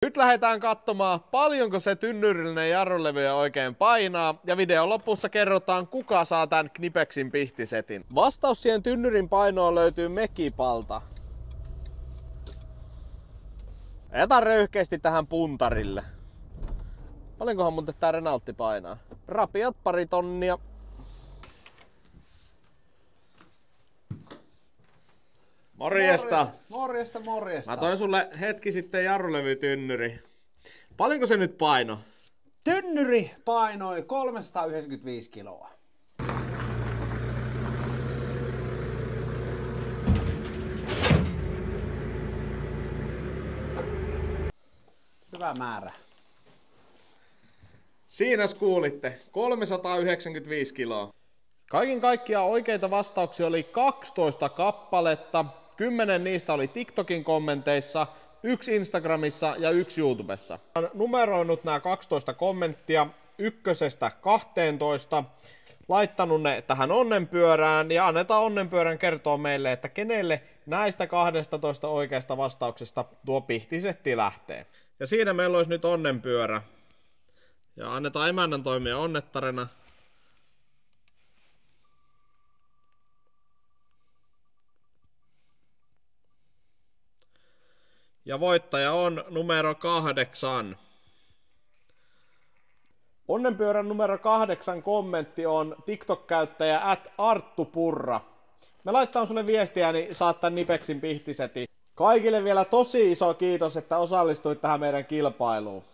Nyt lähdetään katsomaan, paljonko se tynnyrillinen jarrulevy oikein painaa, ja videon lopussa kerrotaan, kuka saa tän Knipexin pihtisetin. Vastaus siihen tynnyrin painoon löytyy Mekipalta. Jätä röyhkeästi tähän puntarille. Paljonkohan muuten tää Renaultti painaa? Rapiat 2 tonnia. Morjesta! Morjesta, morjesta. Mä toin sulle hetki sitten jarrulevytynnyri. Paljonko se nyt paino? Tynnyri painoi 395 kiloa. Hyvä määrä. Siinäs kuulitte, 395 kiloa. Kaiken kaikkiaan oikeita vastauksia oli 12 kappaletta. 10 niistä oli TikTokin kommenteissa, 1 Instagramissa ja 1 YouTubessa. Olen numeroinut nämä 12 kommenttia 1–12, laittanut ne tähän onnenpyörään ja annetaan onnenpyörän kertoa meille, että kenelle näistä 12 oikeasta vastauksesta tuo pihtisetti lähtee. Ja siinä meillä olisi nyt onnenpyörä. Ja annetaan emännän toimia onnettarena. Ja voittaja on numero 8. Onnenpyörän numero 8 kommentti on TikTok-käyttäjä @arttupurra. Me laittaa sulle viestiä, niin saat tän Knipexin pihtisetin. Kaikille vielä tosi iso kiitos, että osallistuit tähän meidän kilpailuun.